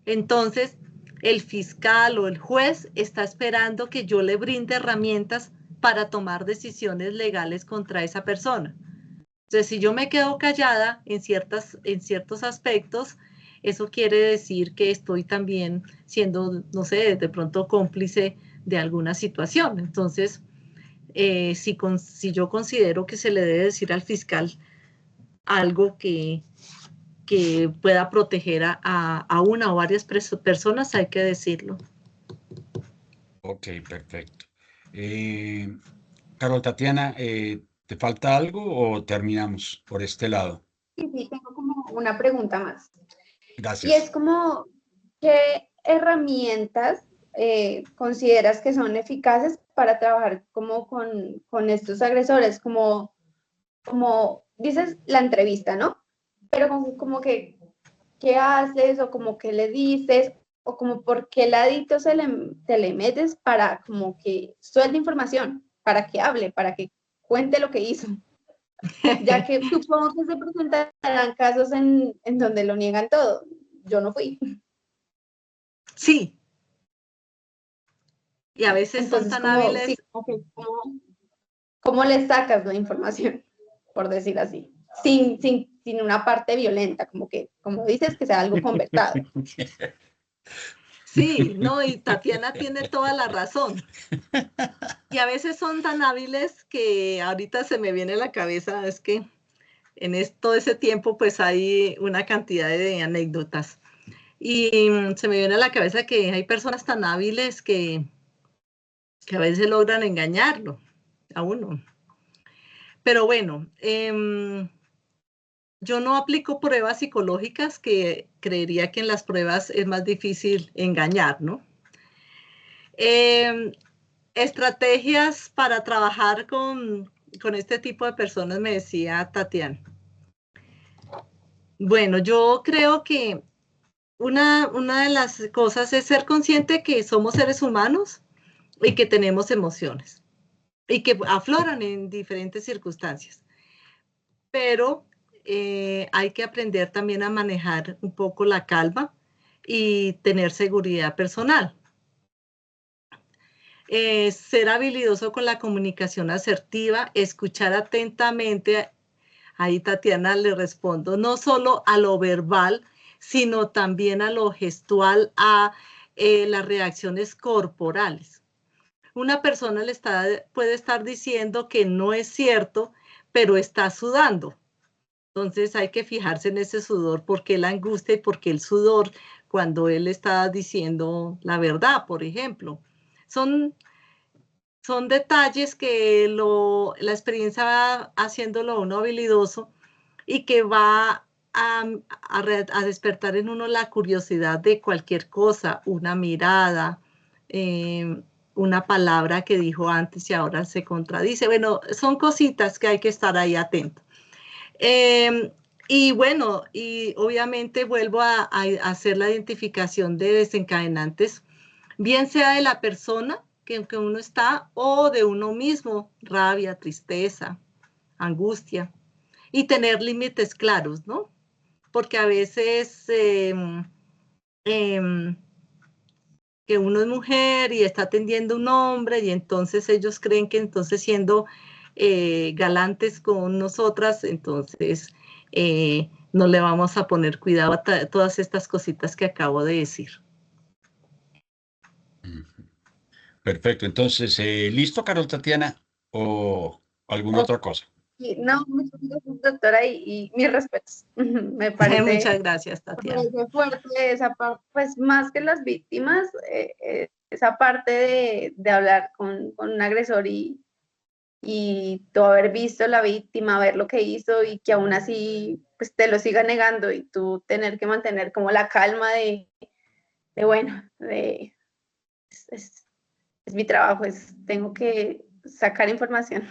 Entonces, el fiscal o el juez está esperando que yo le brinde herramientas para tomar decisiones legales contra esa persona. Entonces, si yo me quedo callada en ciertos aspectos, eso quiere decir que estoy también siendo, no sé, de pronto cómplice de alguna situación. Entonces, si yo considero que se le debe decir al fiscal algo que pueda proteger a una o varias personas, hay que decirlo. Ok, perfecto. Carol Tatiana, ¿te falta algo o terminamos por este lado? Sí, tengo como una pregunta más. Y es Gracias. como, ¿qué herramientas consideras que son eficaces para trabajar como con estos agresores? Como dices la entrevista, ¿no? Pero como que, ¿qué haces? O como que le dices, o como por qué ladito te le metes para como que suelte información, para que hable, para que cuente lo que hizo. Ya que supongo que se presentarán casos en donde lo niegan todo. Yo no fui. Sí, y a veces son Entonces, tan como, sí, hábiles. ¿cómo le sacas la información? Por decir así. Sin una parte violenta, como que, como dices, que sea algo conversado. Sí, no, y Tatiana tiene toda la razón. Y a veces son tan hábiles que ahorita se me viene a la cabeza, es que todo ese tiempo pues hay una cantidad de anécdotas. Y se me viene a la cabeza que hay personas tan hábiles que a veces logran engañarlo a uno. Pero bueno, yo no aplico pruebas psicológicas, que creería que en las pruebas es más difícil engañar, ¿no? Estrategias para trabajar con este tipo de personas, me decía Tatiana. Bueno, yo creo que una de las cosas es ser consciente que somos seres humanos y que tenemos emociones y que afloran en diferentes circunstancias. Pero hay que aprender también a manejar un poco la calma y tener seguridad personal. Ser habilidoso con la comunicación asertiva, escuchar atentamente. Ahí Tatiana le respondo, no solo a lo verbal, sino también a lo gestual, a las reacciones corporales. Una persona puede estar diciendo que no es cierto, pero está sudando. Entonces hay que fijarse en ese sudor, por qué la angustia y por qué el sudor cuando él está diciendo la verdad, por ejemplo. Son detalles que la experiencia va haciéndolo uno habilidoso y que va a despertar en uno la curiosidad de cualquier cosa, una mirada, una palabra que dijo antes y ahora se contradice. Bueno, son cositas que hay que estar ahí atento. Y bueno, y obviamente vuelvo a hacer la identificación de desencadenantes, bien sea de la persona que uno está o de uno mismo, rabia, tristeza, angustia, y tener límites claros, ¿no? Porque a veces que uno es mujer y está atendiendo a un hombre y entonces ellos creen que entonces siendo galantes con nosotras, entonces no le vamos a poner cuidado a todas estas cositas que acabo de decir. Perfecto. Entonces, ¿listo, Carol Tatiana? ¿O alguna otra cosa? No, muchas gracias, doctora, y mis respetos. Me Muchas gracias, Tatiana. Me parece fuerte esa parte, pues más que las víctimas, esa parte de hablar con un agresor y tú haber visto la víctima, ver lo que hizo y que aún así pues te lo siga negando y tú tener que mantener como la calma es mi trabajo, tengo que sacar información.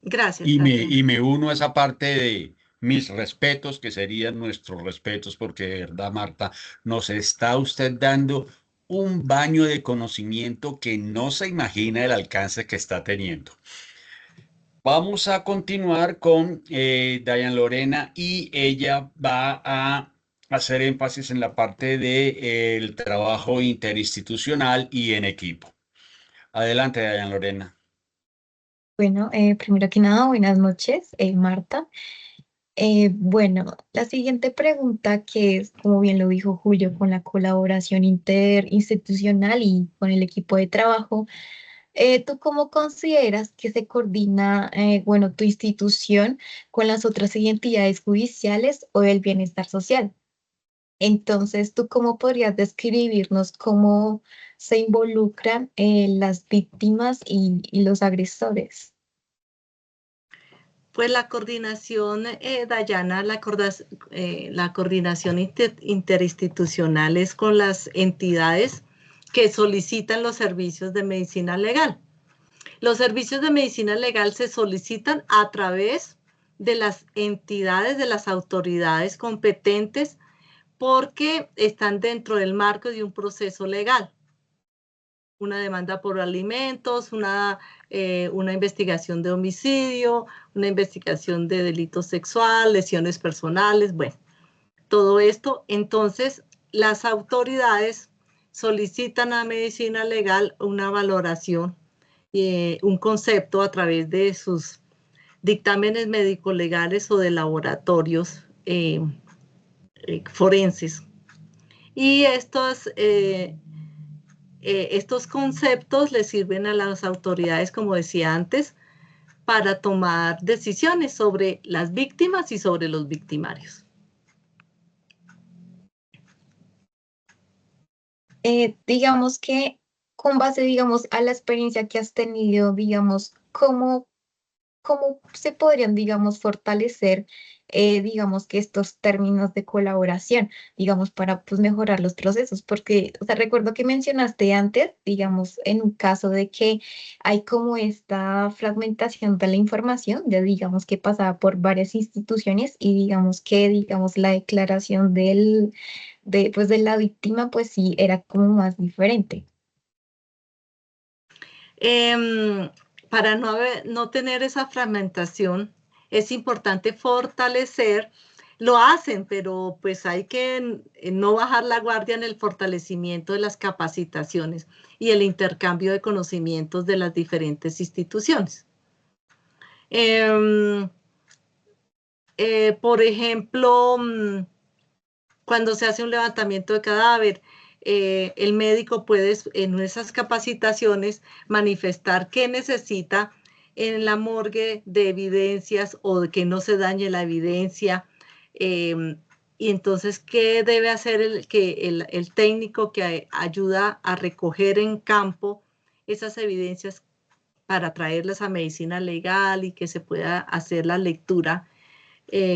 Gracias, Y me uno a esa parte de mis respetos, que serían nuestros respetos, porque de verdad, Marta, nos está usted dando un baño de conocimiento que no se imagina el alcance que está teniendo. Vamos a continuar con Diane Lorena y ella va a hacer énfasis en la parte del trabajo interinstitucional y en equipo. Adelante, Diane Lorena. Bueno, primero que nada, buenas noches, Marta. Bueno, la siguiente pregunta que es, como bien lo dijo Julio, con la colaboración interinstitucional y con el equipo de trabajo, ¿tú cómo consideras que se coordina, bueno, tu institución con las otras entidades judiciales o del bienestar social? Entonces, ¿tú cómo podrías describirnos cómo se involucran las víctimas y los agresores? Pues la coordinación, Dayana, la coordinación interinstitucional es con las entidades que solicitan los servicios de medicina legal. Los servicios de medicina legal se solicitan a través de las entidades, de las autoridades competentes, porque están dentro del marco de un proceso legal. Una demanda por alimentos, una investigación de homicidio, una investigación de delito sexual, lesiones personales, bueno, todo esto. Entonces, las autoridades solicitan a medicina legal una valoración, un concepto a través de sus dictámenes médico-legales o de laboratorios forenses. Y estos conceptos les sirven a las autoridades, como decía antes, para tomar decisiones sobre las víctimas y sobre los victimarios. Digamos que con base, digamos, a la experiencia que has tenido, digamos, ¿cómo se podrían, digamos, fortalecer, digamos, que estos términos de colaboración, digamos, para, pues, mejorar los procesos? Porque, o sea, recuerdo que mencionaste antes, digamos, en un caso de que hay como esta fragmentación de la información, ya digamos que pasaba por varias instituciones y digamos que, digamos, la declaración pues, de la víctima, pues sí, era como más diferente. Para no tener esa fragmentación, es importante fortalecer. Lo hacen, pero pues hay que no bajar la guardia en el fortalecimiento de las capacitaciones y el intercambio de conocimientos de las diferentes instituciones. Por ejemplo, cuando se hace un levantamiento de cadáver, el médico puede en esas capacitaciones manifestar qué necesita en la morgue de evidencias o de que no se dañe la evidencia. Y entonces, ¿qué debe hacer el técnico que ayuda a recoger en campo esas evidencias para traerlas a medicina legal y que se pueda hacer la lectura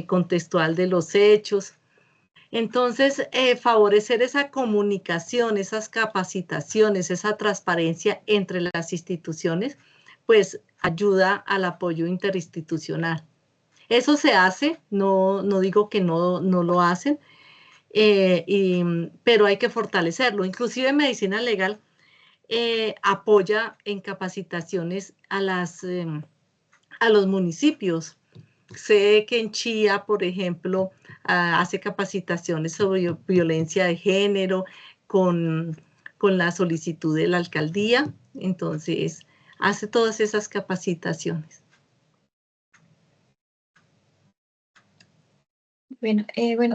contextual de los hechos? Entonces, favorecer esa comunicación, esas capacitaciones, esa transparencia entre las instituciones, pues ayuda al apoyo interinstitucional. Eso se hace, no digo que no lo hacen, pero hay que fortalecerlo. Inclusive medicina legal apoya en capacitaciones a los municipios. Sé que en Chía, por ejemplo, hace capacitaciones sobre violencia de género con la solicitud de la alcaldía. Entonces, hace todas esas capacitaciones. Bueno,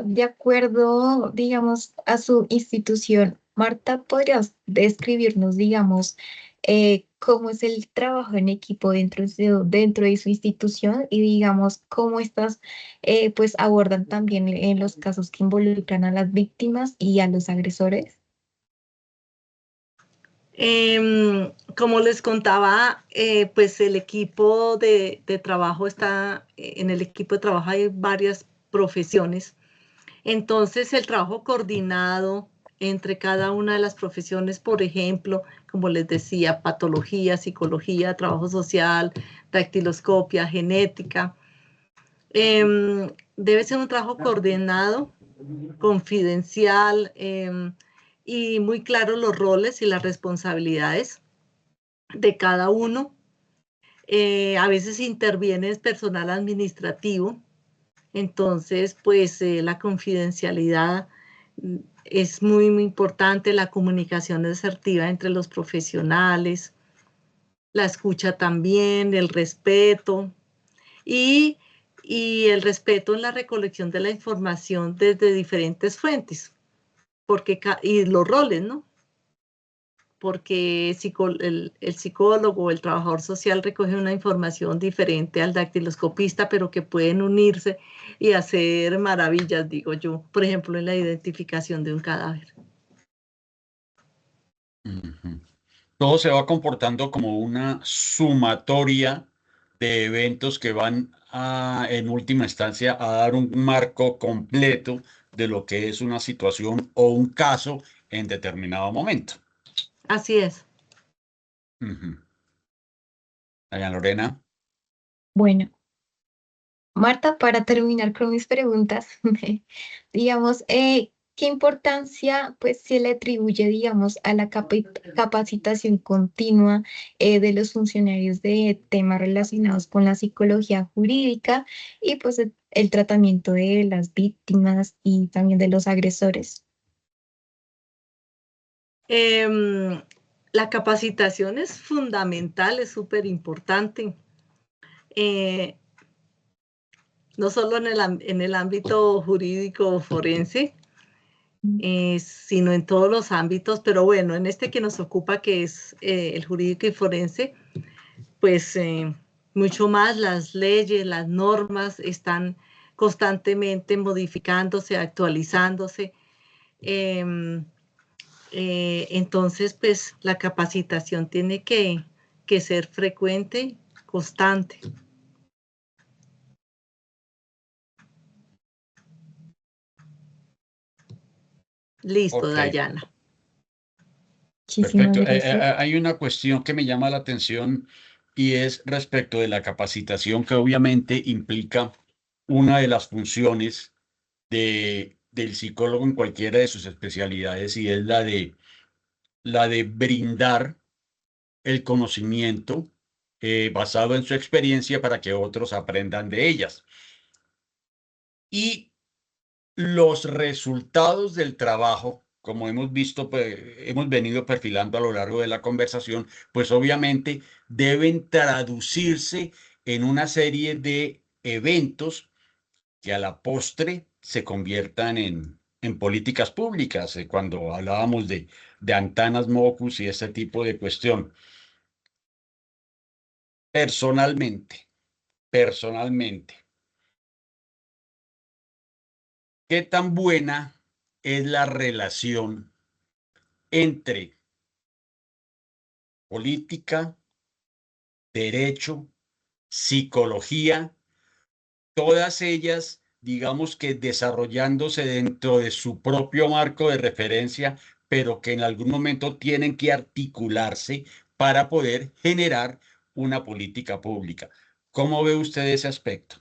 de acuerdo, digamos, a su institución, Marta, ¿podrías describirnos, digamos, cómo es el trabajo en equipo dentro de su institución y, digamos, cómo estas, pues, abordan también en los casos que involucran a las víctimas y a los agresores? Como les contaba, pues el equipo de trabajo está, en el equipo de trabajo hay varias profesiones. Entonces, el trabajo coordinado entre cada una de las profesiones, por ejemplo, como les decía, patología, psicología, trabajo social, dactiloscopia, genética, debe ser un trabajo coordinado, confidencial y muy claro los roles y las responsabilidades de cada uno. A veces interviene el personal administrativo. Entonces, pues la confidencialidad es muy, muy importante, la comunicación asertiva entre los profesionales, la escucha también, el respeto y, el respeto en la recolección de la información desde diferentes fuentes, y los roles, ¿no? Porque el psicólogo o el trabajador social recoge una información diferente al dactiloscopista, pero que pueden unirse y hacer maravillas, digo yo, por ejemplo, en la identificación de un cadáver. Todo se va comportando como una sumatoria de eventos que van en última instancia, a dar un marco completo de lo que es una situación o un caso en determinado momento. Así es. Doña Lorena. Bueno, Marta, para terminar con mis preguntas, digamos, ¿qué importancia pues se le atribuye, digamos, a la capacitación continua de los funcionarios de temas relacionados con la psicología jurídica y pues el tratamiento de las víctimas y también de los agresores? La capacitación es fundamental, es súper importante. No solo en el ámbito jurídico forense, sino en todos los ámbitos, pero bueno, en este que nos ocupa, que es el jurídico y forense, pues mucho más las leyes, las normas están constantemente modificándose, actualizándose. Entonces, pues la capacitación tiene que ser frecuente, constante. Listo, Okay. Dayana. Perfecto. Gracias. Hay una cuestión que me llama la atención y es respecto de la capacitación, que obviamente implica una de las funciones del psicólogo en cualquiera de sus especialidades, y es la de brindar el conocimiento basado en su experiencia para que otros aprendan de ellas. Y los resultados del trabajo, como hemos visto, pues, hemos venido perfilando a lo largo de la conversación, pues obviamente deben traducirse en una serie de eventos que a la postre se conviertan en políticas públicas, cuando hablábamos de antanas mocus y este tipo de cuestión. Personalmente, ¿qué tan buena es la relación entre política, derecho, psicología, todas ellas, digamos que desarrollándose dentro de su propio marco de referencia, pero que en algún momento tienen que articularse para poder generar una política pública? ¿Cómo ve usted ese aspecto?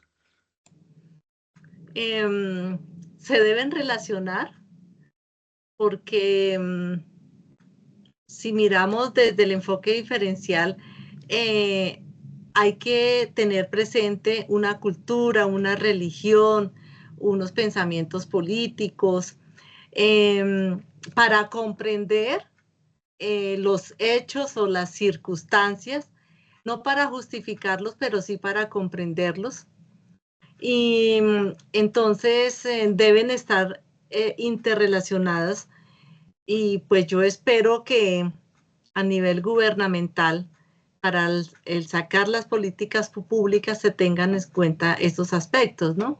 Se deben relacionar porque si miramos desde el enfoque diferencial, hay que tener presente una cultura, una religión, unos pensamientos políticos, para comprender los hechos o las circunstancias, no para justificarlos, pero sí para comprenderlos. Y entonces deben estar interrelacionadas, y pues yo espero que a nivel gubernamental, para el sacar las políticas públicas, se tengan en cuenta estos aspectos, ¿no?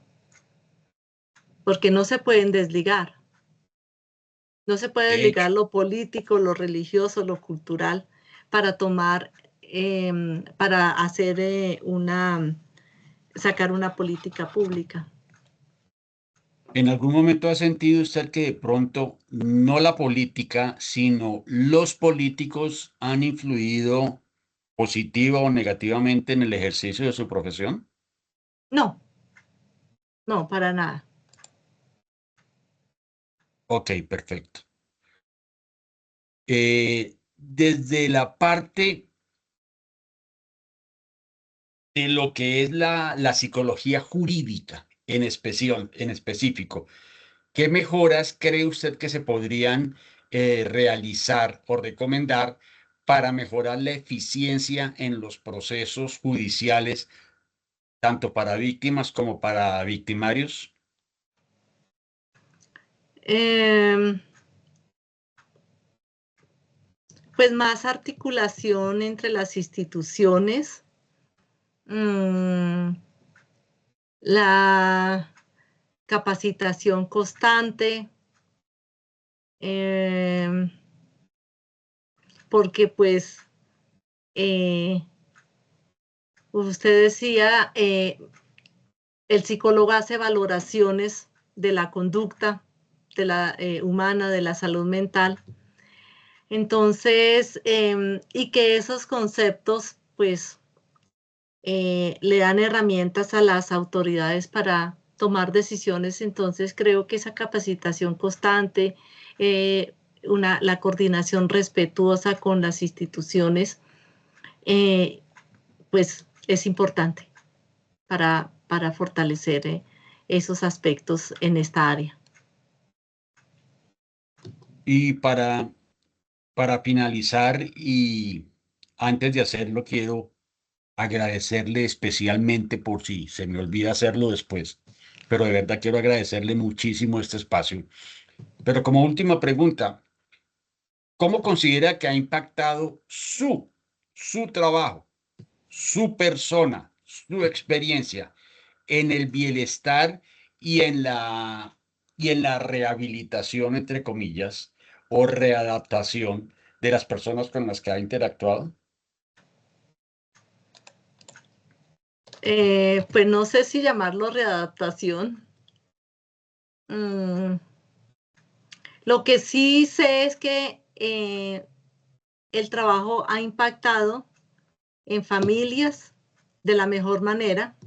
Porque no se pueden desligar. No se puede De desligar hecho, lo político, lo religioso, lo cultural, para tomar, para hacer sacar una política pública. ¿en algún momento ha sentido usted que de pronto no la política, sino los políticos han influido positiva o negativamente en el ejercicio de su profesión? No, no, para nada. Ok, perfecto. Desde la parte de lo que es la psicología jurídica en específico, ¿qué mejoras cree usted que se podrían realizar o recomendar para mejorar la eficiencia en los procesos judiciales, tanto para víctimas como para victimarios? Pues más articulación entre las instituciones, la capacitación constante, porque pues usted decía, el psicólogo hace valoraciones de la conducta de la humana, de la salud mental. Entonces, y que esos conceptos, pues, le dan herramientas a las autoridades para tomar decisiones. Entonces, creo que esa capacitación constante, la coordinación respetuosa con las instituciones, pues, es importante para fortalecer esos aspectos en esta área. Y para finalizar, y antes de hacerlo, quiero agradecerle especialmente, por si se me olvida hacerlo después, pero de verdad quiero agradecerle muchísimo este espacio. Pero como última pregunta, ¿cómo considera que ha impactado su trabajo, su persona, su experiencia en el bienestar y en la rehabilitación, entre comillas, o readaptación de las personas con las que ha interactuado? Pues no sé si llamarlo readaptación. Lo que sí sé es que el trabajo ha impactado en familias de la mejor manera,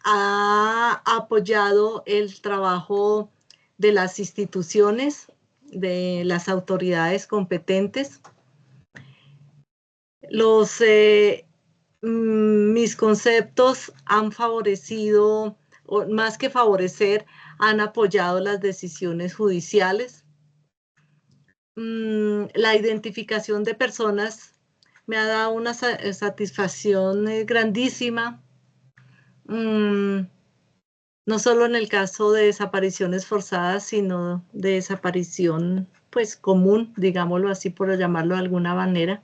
ha apoyado el trabajo de las instituciones, de las autoridades competentes, Mis conceptos han favorecido, o más que favorecer, han apoyado las decisiones judiciales. La identificación de personas me ha dado una satisfacción grandísima. No solo en el caso de desapariciones forzadas, sino de desaparición, pues, común, digámoslo así, por llamarlo de alguna manera.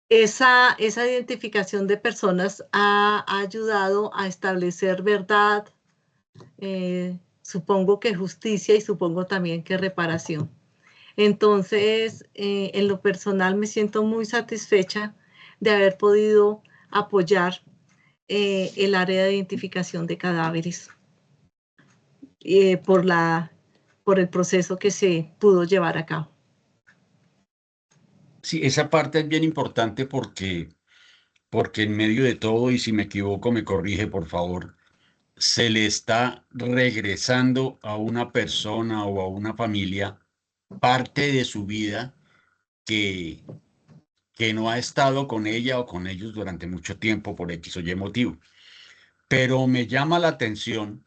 Esa identificación de personas ha ayudado a establecer verdad, supongo que justicia y supongo también que reparación. Entonces, en lo personal me siento muy satisfecha de haber podido apoyar el área de identificación de cadáveres por el proceso que se pudo llevar a cabo. Sí, esa parte es bien importante porque en medio de todo, y si me equivoco, me corrige, por favor, se le está regresando a una persona o a una familia parte de su vida que, que no ha estado con ella o con ellos durante mucho tiempo por X o Y motivo. Pero me llama la atención,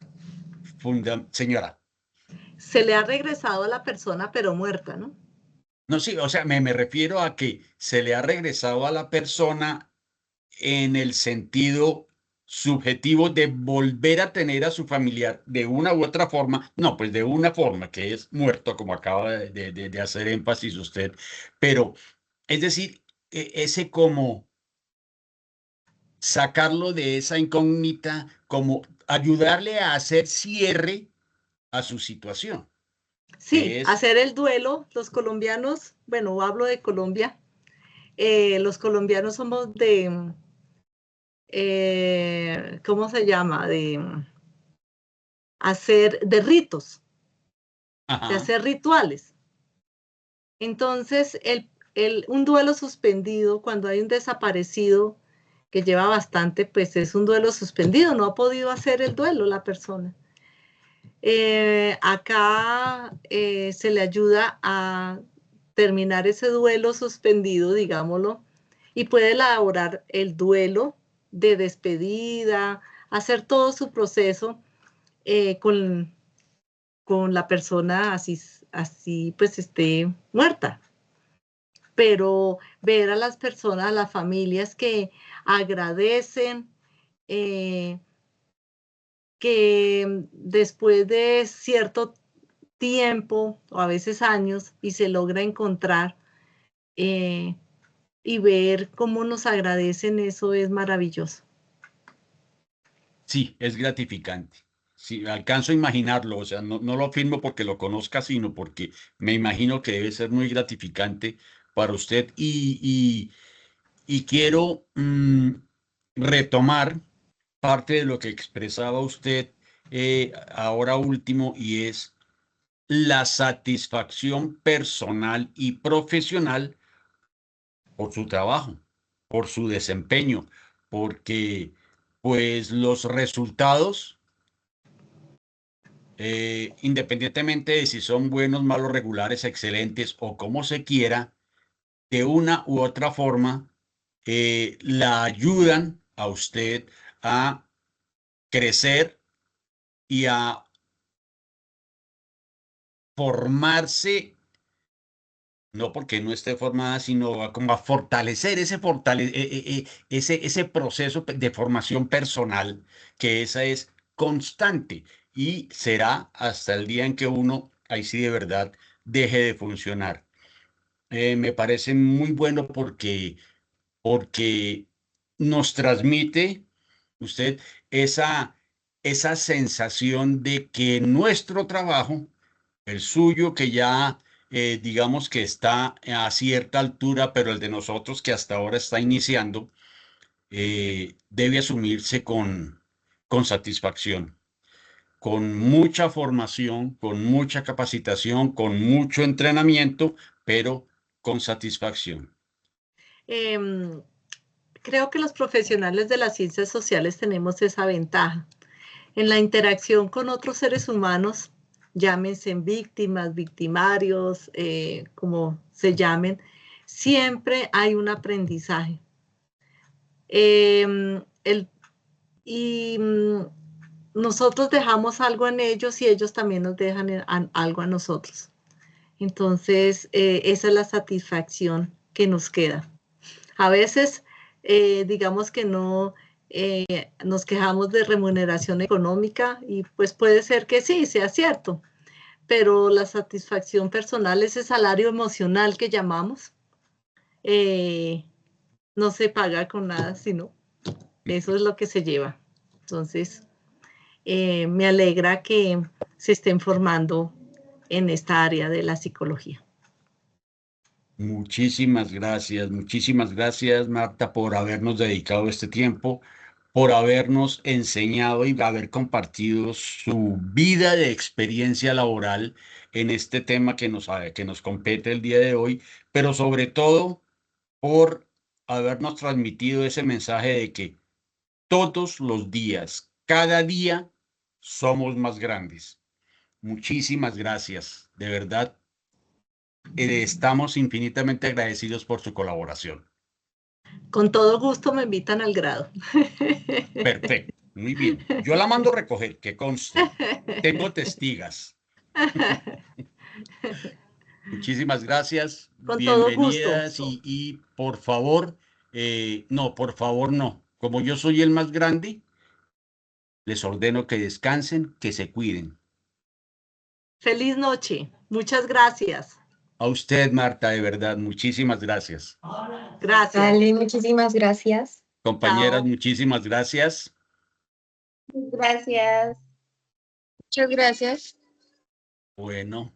señora. Se le ha regresado a la persona, pero muerta, ¿no? No, sí, o sea, me refiero a que se le ha regresado a la persona en el sentido subjetivo de volver a tener a su familiar de una u otra forma, no, pues de una forma que es muerto, como acaba de hacer énfasis usted, pero es decir, ese como sacarlo de esa incógnita, como ayudarle a hacer cierre a su situación. Sí, hacer el duelo. Los colombianos, bueno, hablo de Colombia, los colombianos somos de, ¿cómo se llama? De ritos, de hacer rituales. Entonces, un duelo suspendido, cuando hay un desaparecido que lleva bastante, pues es un duelo suspendido, no ha podido hacer el duelo la persona. Acá se le ayuda a terminar ese duelo suspendido, digámoslo, y puede elaborar el duelo de despedida, hacer todo su proceso con la persona así pues esté muerta. Pero ver a las personas, a las familias que agradecen, que después de cierto tiempo o a veces años y se logra encontrar y ver cómo nos agradecen, eso es maravilloso. Sí, es gratificante. Sí, alcanzo a imaginarlo, o sea, no lo afirmo porque lo conozca, sino porque me imagino que debe ser muy gratificante para usted y quiero retomar parte de lo que expresaba usted ahora último y es la satisfacción personal y profesional por su trabajo, por su desempeño, porque pues los resultados, independientemente de si son buenos, malos, regulares, excelentes o como se quiera, de una u otra forma, la ayudan a usted a crecer y a formarse, no porque no esté formada, sino como a fortalecer ese proceso de formación personal, que esa es constante y será hasta el día en que uno, ahí sí de verdad, deje de funcionar. Me parece muy bueno porque nos transmite usted esa sensación de que nuestro trabajo, el suyo que ya digamos que está a cierta altura, pero el de nosotros que hasta ahora está iniciando, debe asumirse con satisfacción, con mucha formación, con mucha capacitación, con mucho entrenamiento, pero con satisfacción. Creo que los profesionales de las ciencias sociales tenemos esa ventaja. En la interacción con otros seres humanos llámense víctimas, victimarios, como se llamen, siempre hay un aprendizaje. Nosotros dejamos algo en ellos y ellos también nos dejan algo a nosotros. Entonces, esa es la satisfacción que nos queda. A veces, digamos que no nos quejamos de remuneración económica y pues puede ser que sí, sea cierto, pero la satisfacción personal, ese salario emocional que llamamos, no se paga con nada, sino eso es lo que se lleva. Entonces, me alegra que se estén formando en esta área de la psicología. Muchísimas gracias, Marta, por habernos dedicado este tiempo, por habernos enseñado y haber compartido su vida de experiencia laboral en este tema que nos compete el día de hoy, pero sobre todo por habernos transmitido ese mensaje de que todos los días, cada día, somos más grandes. Muchísimas gracias, de verdad. Estamos infinitamente agradecidos por su colaboración. Con todo gusto me invitan al grado. Perfecto, muy bien. Yo la mando a recoger, que conste. Tengo testigas. Muchísimas gracias. Con todo Bienvenidas gusto. y por favor, no, por favor no. Como yo soy el más grande, les ordeno que descansen, que se cuiden. Feliz noche. Muchas gracias. A usted, Marta, de verdad, muchísimas gracias. Gracias. Dale, muchísimas gracias. Compañeras, Chao. muchísimas gracias. Gracias. Muchas gracias. Bueno.